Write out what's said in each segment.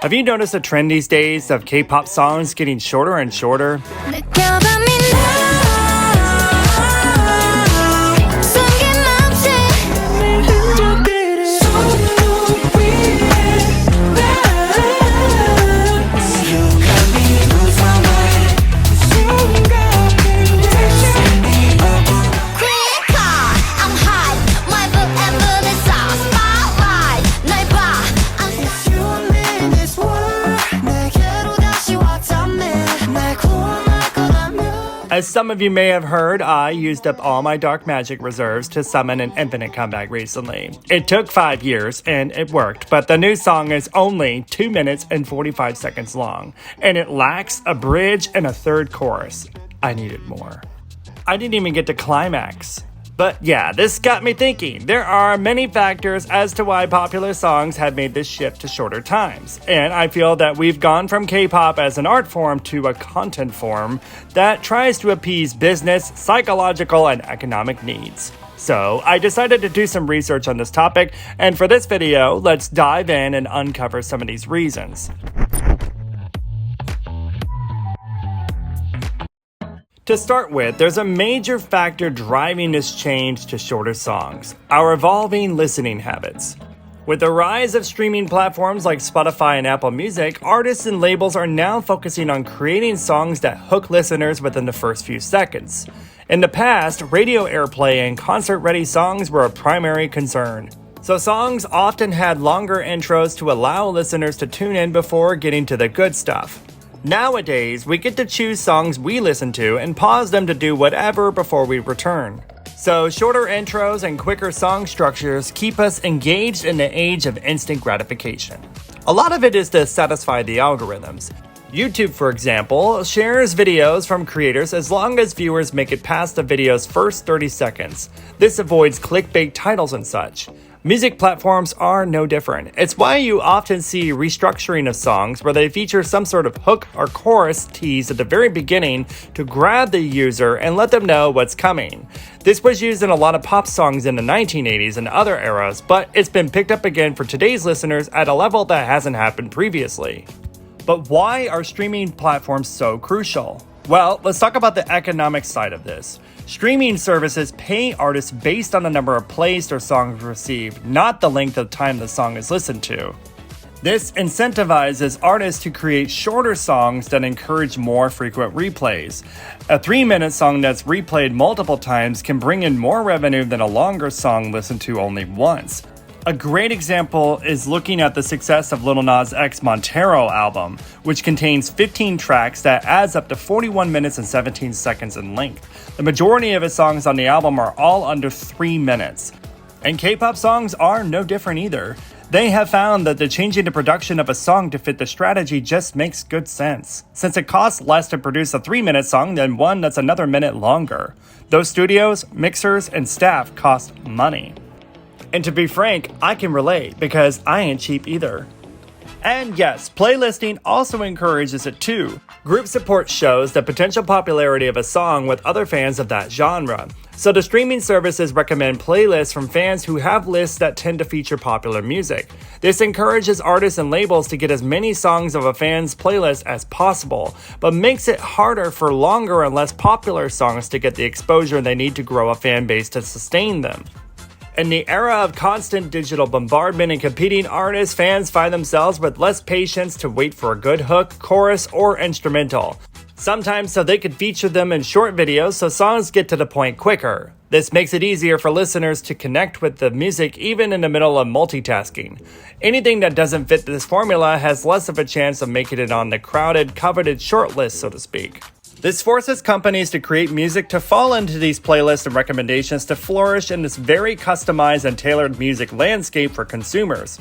Have you noticed a trend these days of K-pop songs getting shorter and shorter? As some of you may have heard, I used up all my dark magic reserves to summon an infinite comeback recently. It took 5 years, and it worked, but the new song is only 2 minutes and 45 seconds long, and it lacks a bridge and a third chorus. I needed more. I didn't even get to climax. But yeah, this got me thinking. There are many factors as to why popular songs have made this shift to shorter times. And I feel that we've gone from K-pop as an art form to a content form that tries to appease business, psychological, and economic needs. So I decided to do some research on this topic, and for this video, let's dive in and uncover some of these reasons. To start with, there's a major factor driving this change to shorter songs: our evolving listening habits. With the rise of streaming platforms like Spotify and Apple Music, artists and labels are now focusing on creating songs that hook listeners within the first few seconds. In the past, radio airplay and concert-ready songs were a primary concern. So songs often had longer intros to allow listeners to tune in before getting to the good stuff. Nowadays, we get to choose songs we listen to and pause them to do whatever before we return. So shorter intros and quicker song structures keep us engaged in the age of instant gratification. A lot of it is to satisfy the algorithms. YouTube, for example, shares videos from creators as long as viewers make it past the video's first 30 seconds. This avoids clickbait titles and such. Music platforms are no different. It's why you often see restructuring of songs where they feature some sort of hook or chorus tease at the very beginning to grab the user and let them know what's coming. This was used in a lot of pop songs in the 1980s and other eras, but it's been picked up again for today's listeners at a level that hasn't happened previously. But why are streaming platforms so crucial? Well, let's talk about the economic side of this. Streaming services pay artists based on the number of plays their songs received, not the length of time the song is listened to. This incentivizes artists to create shorter songs that encourage more frequent replays. A 3-minute song that's replayed multiple times can bring in more revenue than a longer song listened to only once. A great example is looking at the success of Lil Nas X's Montero album, which contains 15 tracks that adds up to 41 minutes and 17 seconds in length. The majority of his songs on the album are all under 3 minutes. And K-pop songs are no different either. They have found that the changing the production of a song to fit the strategy just makes good sense, since it costs less to produce a 3-minute song than one that's another minute longer. Those studios, mixers, and staff cost money. And to be frank, I can relate because I ain't cheap either. And yes, playlisting also encourages it too. Group support shows the potential popularity of a song with other fans of that genre. So the streaming services recommend playlists from fans who have lists that tend to feature popular music. This encourages artists and labels to get as many songs of a fan's playlist as possible, but makes it harder for longer and less popular songs to get the exposure they need to grow a fan base to sustain them. In the era of constant digital bombardment and competing artists, fans find themselves with less patience to wait for a good hook, chorus, or instrumental. Sometimes so they could feature them in short videos so songs get to the point quicker. This makes it easier for listeners to connect with the music even in the middle of multitasking. Anything that doesn't fit this formula has less of a chance of making it on the crowded, coveted shortlist, so to speak. This forces companies to create music to fall into these playlists and recommendations to flourish in this very customized and tailored music landscape for consumers.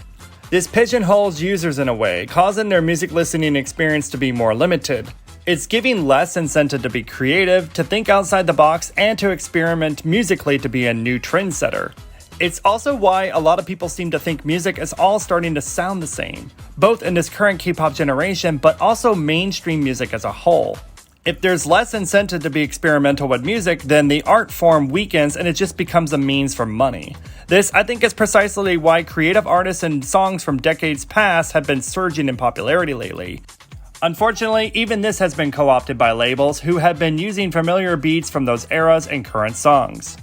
This pigeonholes users in a way, causing their music listening experience to be more limited. It's giving less incentive to be creative, to think outside the box, and to experiment musically to be a new trendsetter. It's also why a lot of people seem to think music is all starting to sound the same, both in this current K-pop generation, but also mainstream music as a whole. If there's less incentive to be experimental with music, then the art form weakens and it just becomes a means for money. This, I think, is precisely why creative artists and songs from decades past have been surging in popularity lately. Unfortunately, even this has been co-opted by labels who have been using familiar beats from those eras in current songs.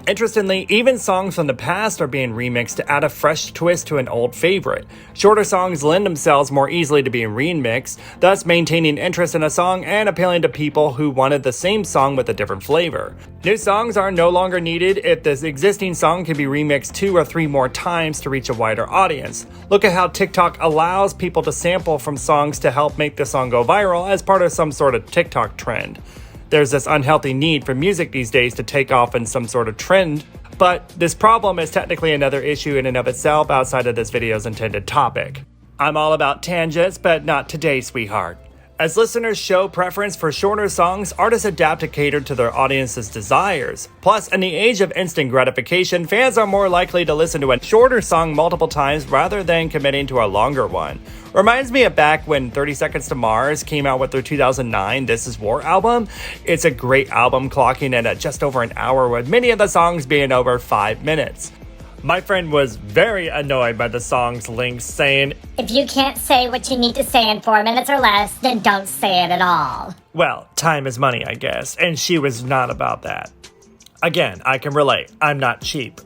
Interestingly, even songs from the past are being remixed to add a fresh twist to an old favorite. Shorter songs lend themselves more easily to being remixed, thus maintaining interest in a song and appealing to people who wanted the same song with a different flavor. New songs are no longer needed if the existing song can be remixed 2 or 3 more times to reach a wider audience. Look at how TikTok allows people to sample from songs to help make the song go viral as part of some sort of TikTok trend. There's this unhealthy need for music these days to take off in some sort of trend, but this problem is technically another issue in and of itself outside of this video's intended topic. I'm all about tangents, but not today, sweetheart. As listeners show preference for shorter songs, artists adapt to cater to their audience's desires. Plus, in the age of instant gratification, fans are more likely to listen to a shorter song multiple times rather than committing to a longer one. Reminds me of back when 30 Seconds to Mars came out with their 2009 This Is War album. It's a great album, clocking in at just over an hour, with many of the songs being over 5 minutes. My friend was very annoyed by the song's length, saying, "If you can't say what you need to say in 4 minutes or less, then don't say it at all." Well, time is money, I guess, and she was not about that. Again, I can relate. I'm not cheap.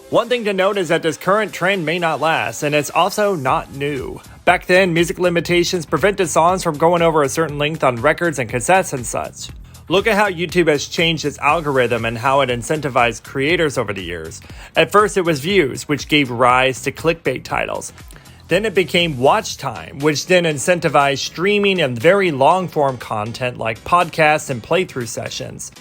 One thing to note is that this current trend may not last, and it's also not new. Back then, music limitations prevented songs from going over a certain length on records and cassettes and such. Look at how YouTube has changed its algorithm and how it incentivized creators over the years. At first it was views, which gave rise to clickbait titles. Then it became watch time, which then incentivized streaming and very long-form content like podcasts and playthrough sessions.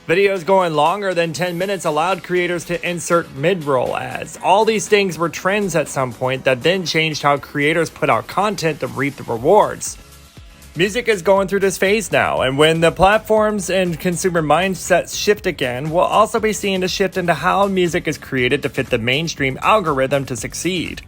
Videos going longer than 10 minutes allowed creators to insert mid-roll ads. All these things were trends at some point that then changed how creators put out content to reap the rewards. Music is going through this phase now, and when the platforms and consumer mindsets shift again, we'll also be seeing a shift into how music is created to fit the mainstream algorithm to succeed.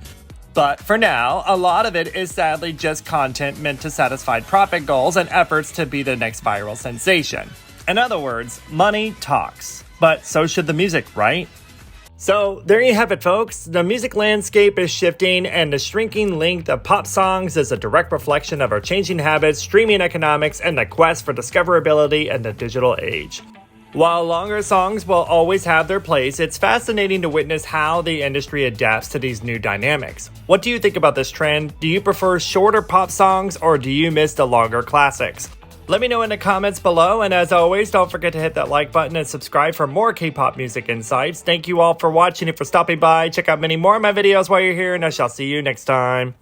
But for now, a lot of it is sadly just content meant to satisfy profit goals and efforts to be the next viral sensation. In other words, money talks. But so should the music, right? So there you have it, folks. The music landscape is shifting, and the shrinking length of pop songs is a direct reflection of our changing habits, streaming economics, and the quest for discoverability in the digital age. While longer songs will always have their place, it's fascinating to witness how the industry adapts to these new dynamics. What do you think about this trend? Do you prefer shorter pop songs, or do you miss the longer classics? Let me know in the comments below, and as always, don't forget to hit that like button and subscribe for more K-pop music insights. Thank you all for watching and for stopping by. Check out many more of my videos while you're here, and I shall see you next time.